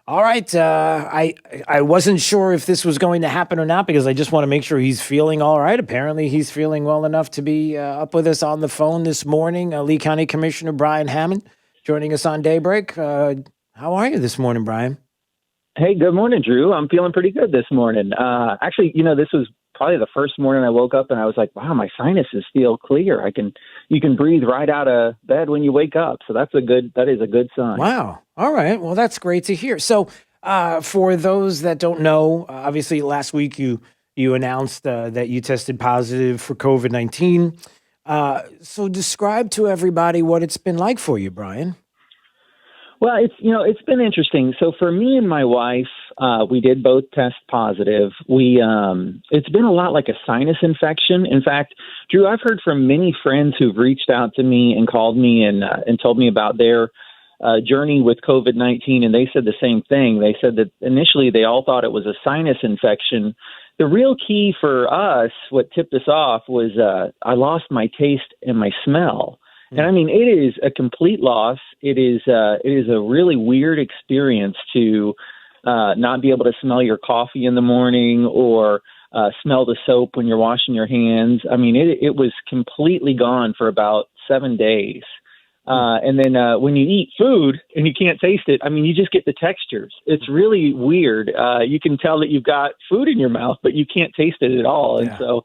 All right. I wasn't sure if this was going to happen or not because I just want to make sure he's feeling all right. Apparently, he's feeling well enough to be up with us on the phone this morning. Lee County Commissioner Brian Hamman joining us on Daybreak. How are you this morning, Brian? Hey, good morning, Drew. I'm feeling pretty good this morning. Actually, this was probably the first morning I woke up and I was like, wow, my sinuses feel clear. You can breathe right out of bed when you wake up. So that is a good sign. Wow. All right. Well, that's great to hear. So, for those that don't know, obviously last week you announced that you tested positive for COVID-19. So, describe to everybody what it's been like for you, Brian. Well, it's been interesting. So for me and my wife, we did both test positive. It's been a lot like a sinus infection. In fact, Drew, I've heard from many friends who've reached out to me and called me and told me about their journey with COVID-19, and they said the same thing. They said that initially they all thought it was a sinus infection. The real key for us, what tipped us off, was I lost my taste and my smell. And I mean, it is a complete loss. It is a really weird experience to not be able to smell your coffee in the morning or smell the soap when you're washing your hands. I mean, it was completely gone for about 7 days. And then when you eat food and you can't taste it, I mean, you just get the textures. It's really weird. You can tell that you've got food in your mouth, but you can't taste it at all. And so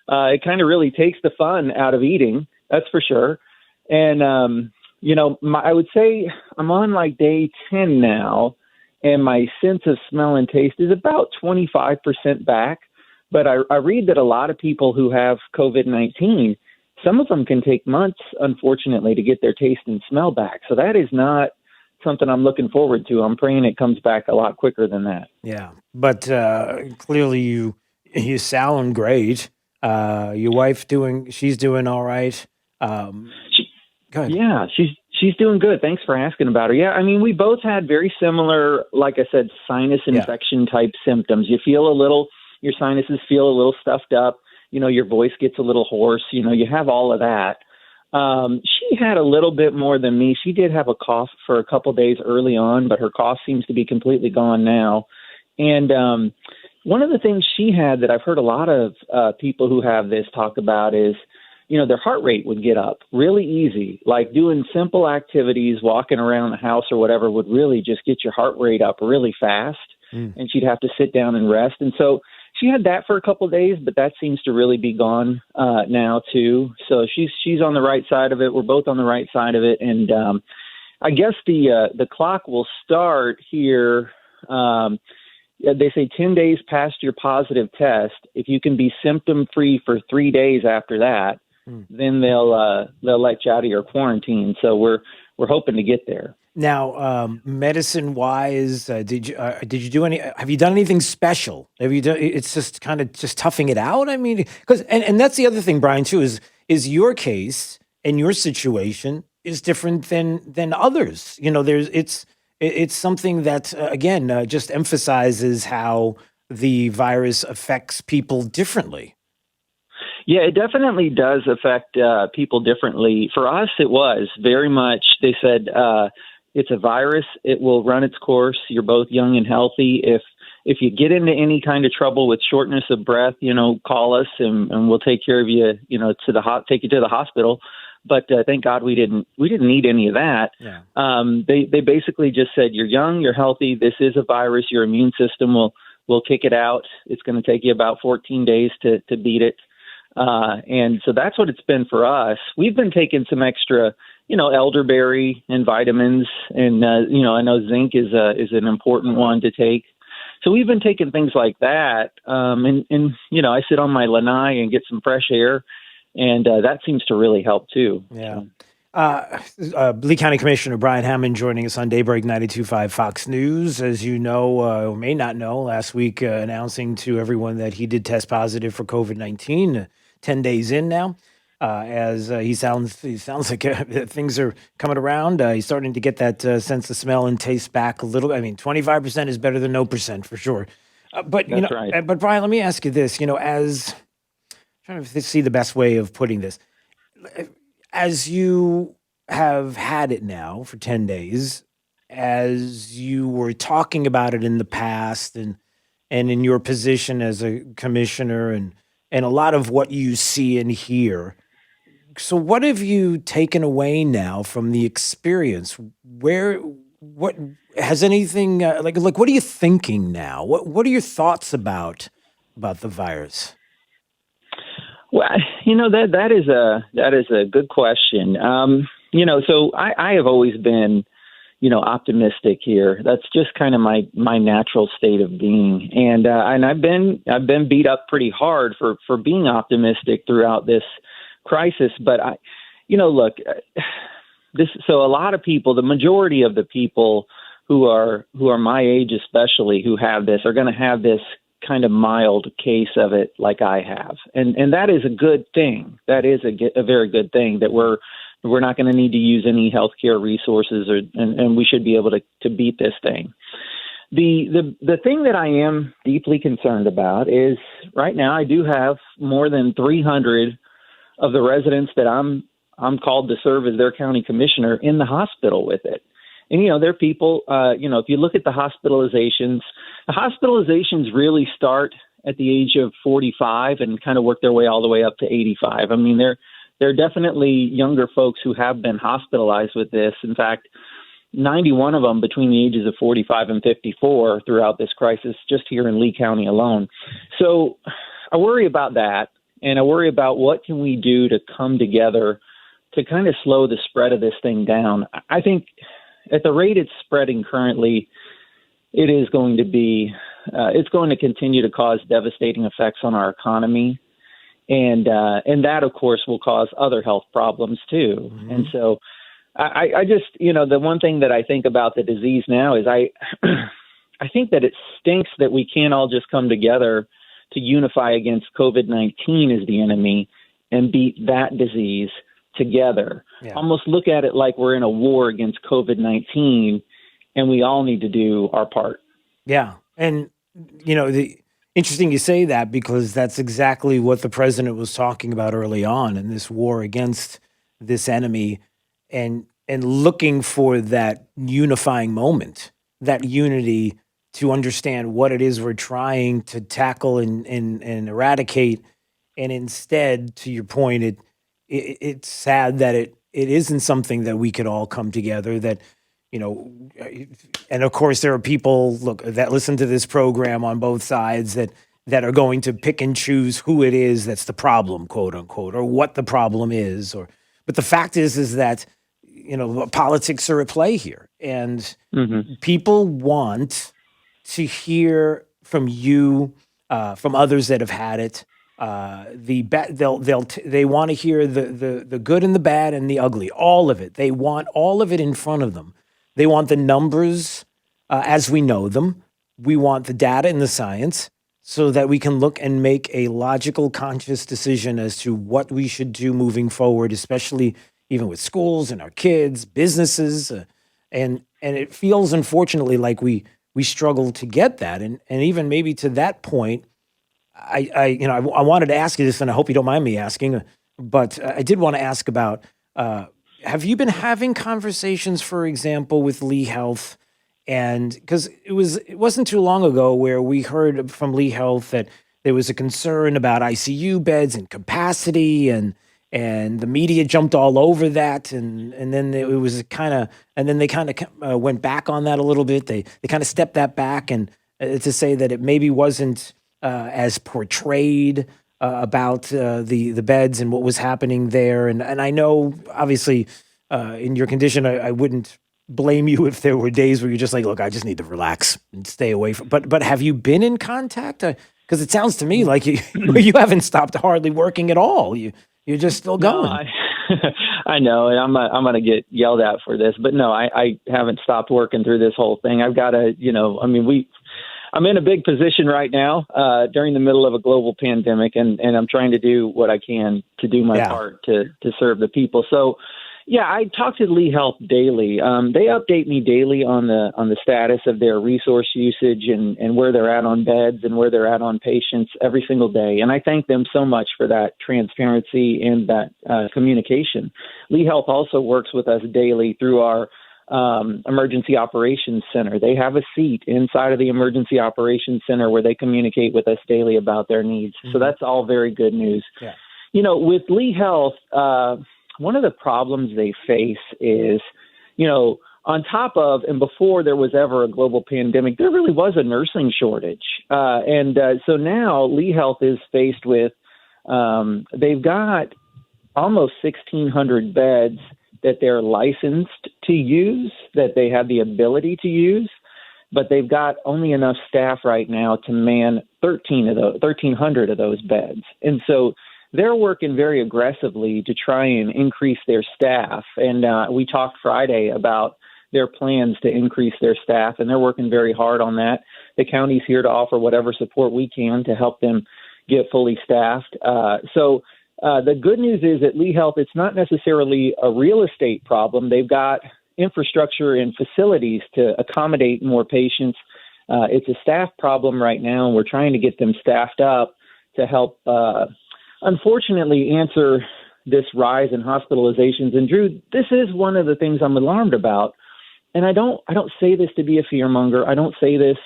it kind of really takes the fun out of eating. That's for sure. And, I would say I'm on like day 10 now, and my sense of smell and taste is about 25% back. But I read that a lot of people who have COVID-19, some of them can take months, unfortunately, to get their taste and smell back. So that is not something I'm looking forward to. I'm praying it comes back a lot quicker than that. Yeah, but clearly you sound great. Your wife she's doing all right. Go ahead. Yeah, she's doing good. Thanks for asking about her. Yeah, I mean, we both had very similar, like I said, sinus infection type symptoms. Your sinuses feel a little stuffed up. Your voice gets a little hoarse. You have all of that. She had a little bit more than me. She did have a cough for a couple days early on, but her cough seems to be completely gone now. And one of the things she had that I've heard a lot of people who have this talk about is, their heart rate would get up really easy, like doing simple activities, walking around the house or whatever would really just get your heart rate up really fast. And she'd have to sit down and rest. And so she had that for a couple of days, but that seems to really be gone now too. So she's on the right side of it. We're both on the right side of it. And I guess the clock will start here. They say 10 days past your positive test. If you can be symptom free for 3 days after that, then they'll let you out of your quarantine. So we're hoping to get there. Now, medicine wise, did you do have you done anything special? Have you done? It's just kind of just toughing it out. I mean, because and that's the other thing, Brian, too, is your case and your situation is different than others. It's something that again just emphasizes how the virus affects people differently. Yeah, it definitely does affect people differently. For us, it was very much, they said, it's a virus. It will run its course. You're both young and healthy. If you get into any kind of trouble with shortness of breath, call us and we'll take care of you, take you to the hospital. But thank God we didn't need any of that. Yeah. They basically just said, you're young, you're healthy. This is a virus. Your immune system will kick it out. It's going to take you about 14 days to beat it. And so that's what it's been for us. We've been taking some extra, elderberry and vitamins, and I know zinc is an important one to take. So we've been taking things like that. And I sit on my lanai and get some fresh air, and that seems to really help too. Yeah. Lee County Commissioner Brian Hamman joining us on Daybreak 92.5 Fox News. As you know, or may not know, last week announcing to everyone that he did test positive for COVID-19, 10 days in now. As he sounds like things are coming around. He's starting to get that sense of smell and taste back a little. I mean, 25% is better than no percent for sure. But right. But Brian, let me ask you this. As trying to see the best way of putting this, as you have had it now for 10 days, as you were talking about it in the past, and in your position as a commissioner, and a lot of what you see and hear. So what have you taken away now from the experience? Where what has anything like what are you thinking now? What are your thoughts about the virus? Well, that is a good question. So I have always been, optimistic here. That's just kind of my natural state of being, and I've been beat up pretty hard for being optimistic throughout this crisis. But look, this so a lot of people, the majority of the people who are my age, especially who have this, are going to have this kind of mild case of it like I have. And that is a good thing. That is a very good thing that we're not going to need to use any healthcare resources and we should be able to beat this thing. The thing that I am deeply concerned about is right now I do have more than 300 of the residents that I'm called to serve as their county commissioner in the hospital with it. And, there are people, if you look at the hospitalizations really start at the age of 45 and kind of work their way all the way up to 85. I mean, there are definitely younger folks who have been hospitalized with this. In fact, 91 of them between the ages of 45 and 54 throughout this crisis, just here in Lee County alone. So I worry about that, and I worry about what can we do to come together to kind of slow the spread of this thing down. I think at the rate it's spreading currently, it is going to be, it's going to continue to cause devastating effects on our economy. And that, of course, will cause other health problems, too. Mm-hmm. And so I just, the one thing that I think about the disease now is I think that it stinks that we can't all just come together to unify against COVID-19 as the enemy and beat that disease together. Yeah. Almost look at it like we're in a war against COVID-19 and we all need to do our part. Yeah. And, interesting you say that, because that's exactly what the president was talking about early on in this war against this enemy, and looking for that unifying moment, that unity to understand what it is we're trying to tackle and eradicate. And instead, to your point, it's sad that it isn't something that we could all come together, that, and of course there are people that listen to this program on both sides that are going to pick and choose who it is that's the problem, quote unquote, or what the problem is, but the fact is that, politics are at play here, and people want to hear from you, from others that have had it. They want to hear the good and the bad and the ugly, all of it. They want all of it in front of them. They want the numbers as we know them. We want the data and the science so that we can look and make a logical, conscious decision as to what we should do moving forward, especially even with schools and our kids, businesses, and it feels, unfortunately, like we struggle to get that, and even maybe to that point. I wanted to ask you this, and I hope you don't mind me asking, but I did want to ask about, have you been having conversations, for example, with Lee Health? And because it wasn't too long ago where we heard from Lee Health that there was a concern about ICU beds and capacity, and the media jumped all over that, and then it was and then they kind of went back on that a little bit. They kind of stepped that back, and to say that it maybe wasn't as portrayed about the beds and what was happening there. And I know, obviously, in your condition, I wouldn't blame you if there were days where you're just like, look, I just need to relax and stay away from. But have you been in contact? Because it sounds to me like you haven't stopped hardly working at all. You're just still going. No, I know, and I'm going to get yelled at for this, but no, I haven't stopped working through this whole thing. I've got to, I'm in a big position right now during the middle of a global pandemic, and I'm trying to do what I can to do my part to serve the people. So, yeah, I talk to Lee Health daily. They update me daily on the status of their resource usage and where they're at on beds and where they're at on patients every single day. And I thank them so much for that transparency and that communication. Lee Health also works with us daily through our emergency operations center. They have a seat inside of the emergency operations center where they communicate with us daily about their needs. So that's all very good news. Yeah. With Lee Health, one of the problems they face is, on top of, and before there was ever a global pandemic, there really was a nursing shortage. So now Lee Health is faced with, they've got almost 1,600 beds that they're licensed to use, that they have the ability to use, but they've got only enough staff right now to man 1,300 of those beds. And so they're working very aggressively to try and increase their staff. And we talked Friday about their plans to increase their staff, and they're working very hard on that. The county's here to offer whatever support we can to help them get fully staffed. So the good news is at Lee Health, it's not necessarily a real estate problem. They've got infrastructure and facilities to accommodate more patients. It's a staff problem right now, and we're trying to get them staffed up to help, unfortunately, answer this rise in hospitalizations. And Drew, this is one of the things I'm alarmed about. And I don't say this to be a fearmonger. I don't say this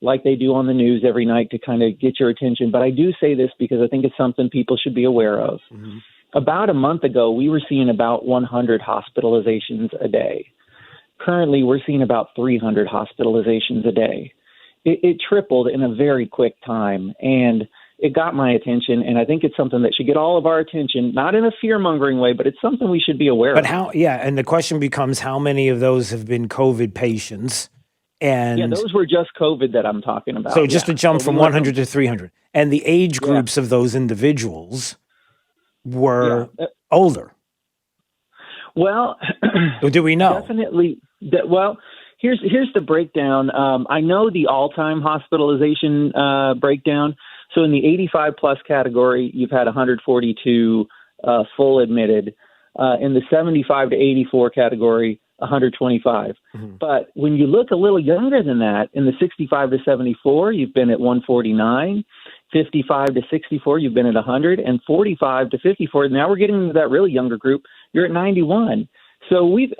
like they do on the news every night to kind of get your attention. But I do say this because I think it's something people should be aware of. Mm-hmm. About a month ago, we were seeing about 100 hospitalizations a day. Currently, we're seeing about 300 hospitalizations a day. It tripled in a very quick time. And it got my attention, and I think it's something that should get all of our attention, not in a fear-mongering way, but it's something we should be aware of. But how, and the question becomes how many of those have been COVID patients? And those were just COVID that I'm talking about. So just a jump from 100 to 300. And the age groups of those individuals were older. Well, do we know? Definitely. Here's the breakdown. I know the all-time hospitalization breakdown. So in the 85-plus category, you've had 142 full admitted. In the 75 to 84 category, 125. Mm-hmm. But when you look a little younger than that, in the 65 to 74, you've been at 149. 55 to 64, you've been at 100. And 45 to 54, now we're getting into that really younger group, you're at 91. So we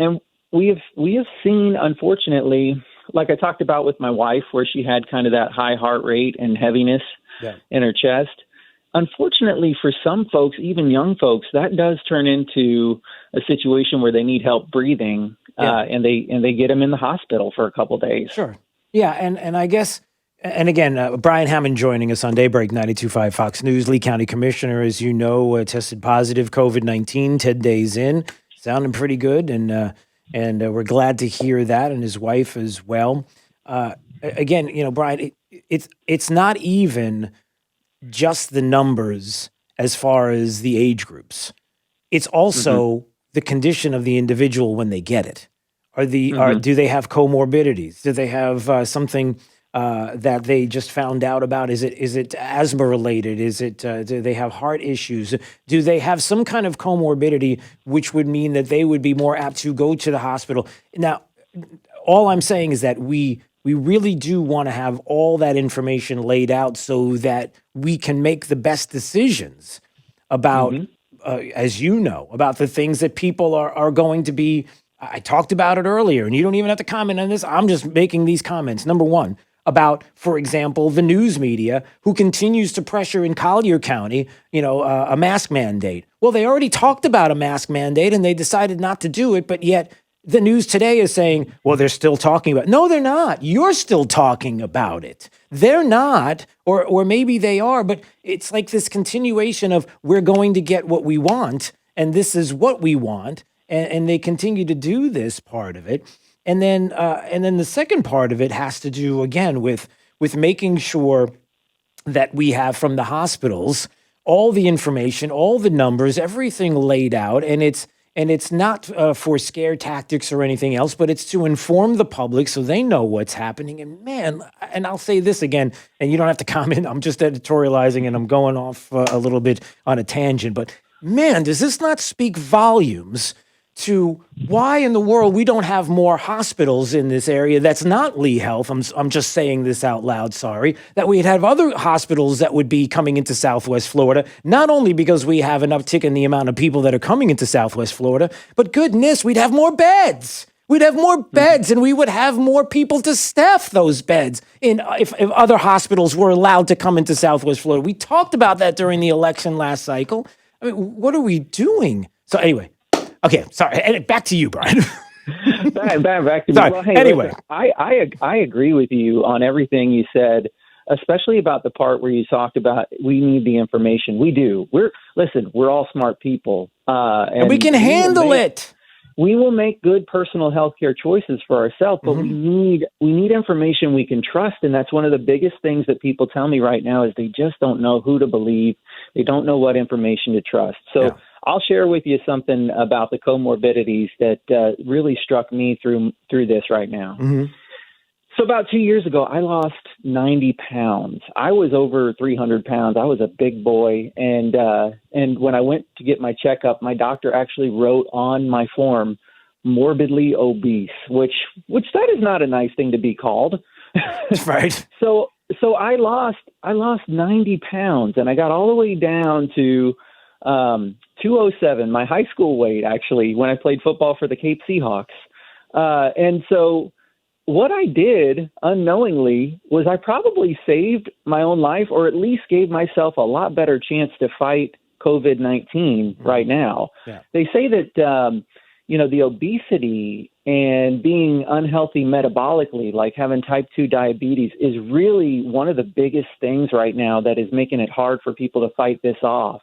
have seen, unfortunately, like I talked about with my wife, where she had kind of that high heart rate and heaviness in her chest. Unfortunately, for some folks, even young folks, that does turn into a situation where they need help breathing, and they get them in the hospital for a couple of days. Sure. Yeah, and I guess, and again, Brian Hamman joining us on Daybreak 92.5 Fox News. Lee County Commissioner, as you know, tested positive COVID-19 10 days in, sounding pretty good, and we're glad to hear that, and his wife as well. Again, Brian, it's not even just the numbers as far as the age groups. It's also the condition of the individual when they get it. Do they have comorbidities? Do they have something that they just found out about? Is it asthma related? Do they have heart issues? Do they have some kind of comorbidity which would mean that they would be more apt to go to the hospital? Now, all I'm saying is that we really do want to have all that information laid out so that we can make the best decisions about, as you know, about the things that people are going to be. I talked about it earlier, and you don't even have to comment on this. I'm just making these comments. Number one, about, for example, the news media who continues to pressure in Collier County, a mask mandate. Well, they already talked about a mask mandate, and they decided not to do it, but yet the news today is saying, well, they're still talking about it. No, they're not. You're still talking about it. They're not, or maybe they are, but it's like this continuation of we're going to get what we want, and this is what we want, and they continue to do this part of it. And then the second part of it has to do, again, with making sure that we have from the hospitals all the information, all the numbers, everything laid out, and it's not for scare tactics or anything else, but it's to inform the public so they know what's happening. And man, and I'll say this again, and you don't have to comment. I'm just editorializing, and I'm going off a little bit on a tangent. But man, does this not speak volumes to why in the world we don't have more hospitals in this area that's not Lee Health? I'm just saying this out loud, sorry, that we'd have other hospitals that would be coming into Southwest Florida, not only because we have an uptick in the amount of people that are coming into Southwest Florida, but goodness, we'd have more beds. we'd have more beds and we would have more people to staff those beds if other hospitals were allowed to come into Southwest Florida. We talked about that during the election last cycle. I mean, what are we doing? So anyway, okay, sorry. Back to you, Brian. back to me. Sorry. Well, hey, Anyway. listen, I agree with you on everything you said, especially about the part where you talked about we need the information. We do. We're all smart people, and we can handle it. We will make good personal health care choices for ourselves, but we need information we can trust, and that's one of the biggest things that people tell me right now is they just don't know who to believe. They don't know what information to trust. So I'll share with you something about the comorbidities that really struck me through this right now. So about 2 years ago, I lost 90 pounds. I was over 300 pounds. I was a big boy. And when I went to get my checkup, my doctor actually wrote on my form, morbidly obese, which that is not a nice thing to be called. Right. So I lost 90 pounds, and I got all the way down to 207, my high school weight, actually, when I played football for the Cape Seahawks. And so what I did unknowingly was I probably saved my own life, or at least gave myself a lot better chance to fight COVID-19 right now. Yeah. They say that, the obesity and being unhealthy metabolically, like having type 2 diabetes, is really one of the biggest things right now that is making it hard for people to fight this off.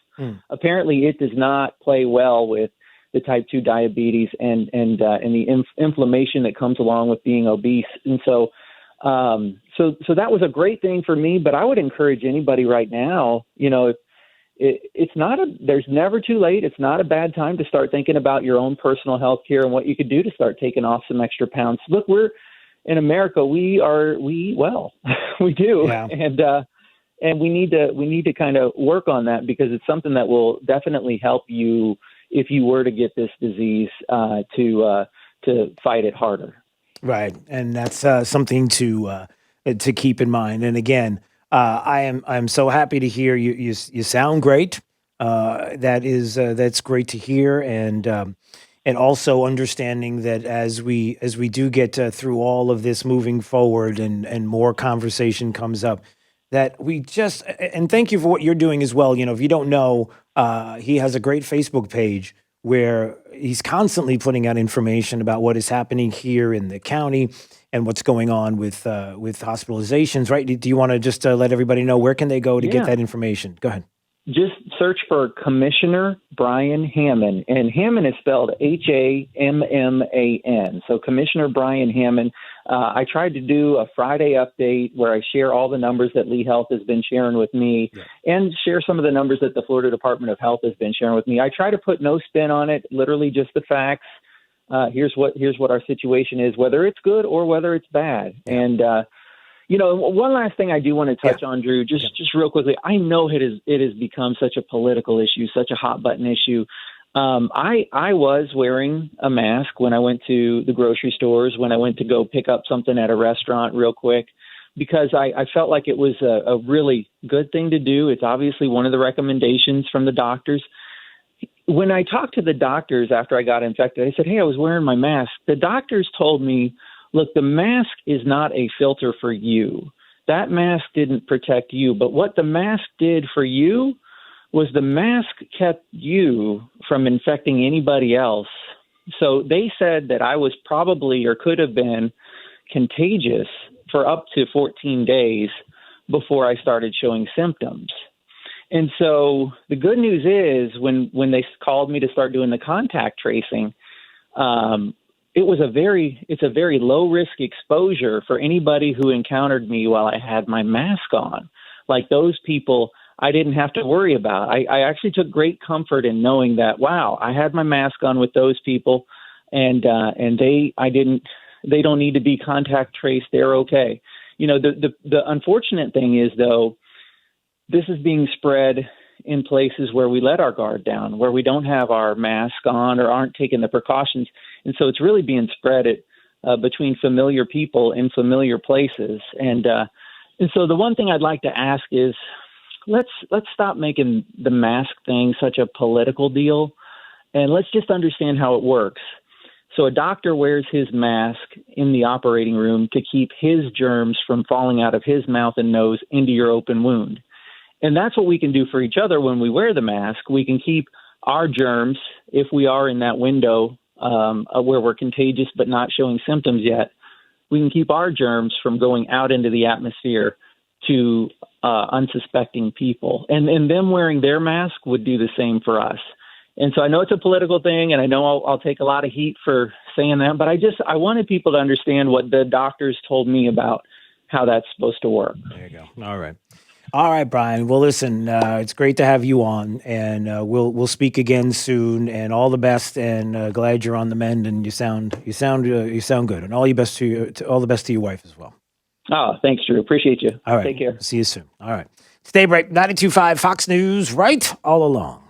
Apparently, it does not play well with the type 2 diabetes and the inflammation that comes along with being obese. And so that was a great thing for me, but I would encourage anybody right now, there's never too late. It's not a bad time to start thinking about your own personal health care and what you could do to start taking off some extra pounds. Look, we're in America. We do. Yeah. And we need to kind of work on that, because it's something that will definitely help you if you were to get this disease to fight it harder. Right, and that's something to keep in mind. And again, I'm so happy to hear you sound great. That's great to hear, and also understanding that as we do get through all of this moving forward, and more conversation comes up, that we just, and thank you for what you're doing as well. If you don't know, he has a great Facebook page where he's constantly putting out information about what is happening here in the county and what's going on with hospitalizations, right? Do you want to just let everybody know where can they go to get that information? Go ahead. Just search for Commissioner Brian Hamman, and Hamman is spelled Hamman. So Commissioner Brian Hamman. I tried to do a Friday update where I share all the numbers that Lee Health has been sharing with me, and share some of the numbers that the Florida Department of Health has been sharing with me. I try to put no spin on it, literally just the facts. Here's what our situation is, whether it's good or whether it's bad. And one last thing I do want to touch on, Drew, just real quickly. I know it has become such a political issue, such a hot button issue. I was wearing a mask when I went to the grocery stores, when I went to go pick up something at a restaurant real quick, because I felt like it was a really good thing to do. It's obviously one of the recommendations from the doctors. When I talked to the doctors after I got infected, I said, hey, I was wearing my mask. The doctors told me, look, the mask is not a filter for you. That mask didn't protect you. But what the mask did for you was the mask kept you from infecting anybody else. So they said that I was probably, or could have been, contagious for up to 14 days before I started showing symptoms. And so the good news is when they called me to start doing the contact tracing, it's a very low risk exposure for anybody who encountered me while I had my mask on. Like those people, I didn't have to worry about. I actually took great comfort in knowing that, wow, I had my mask on with those people, and they don't need to be contact traced. They're okay. The unfortunate thing is, though, this is being spread in places where we let our guard down, where we don't have our mask on or aren't taking the precautions. And so it's really being spread between familiar people in familiar places. And so the one thing I'd like to ask is, let's stop making the mask thing such a political deal, and let's just understand how it works. So a doctor wears his mask in the operating room to keep his germs from falling out of his mouth and nose into your open wound. And that's what we can do for each other when we wear the mask. We can keep our germs, if we are in that window where we're contagious but not showing symptoms yet, we can keep our germs from going out into the atmosphere to unsuspecting people. And them wearing their mask would do the same for us. And so I know it's a political thing, and I know I'll take a lot of heat for saying that, but I wanted people to understand what the doctors told me about how that's supposed to work. There you go. All right, Brian. Well, listen, it's great to have you on, and we'll speak again soon. And all the best. And glad you're on the mend, and you sound good. And all the best to your wife as well. Oh, thanks, Drew. Appreciate you. All right. Take care. See you soon. All right. Stay break. 92.5 Fox News. Right all along.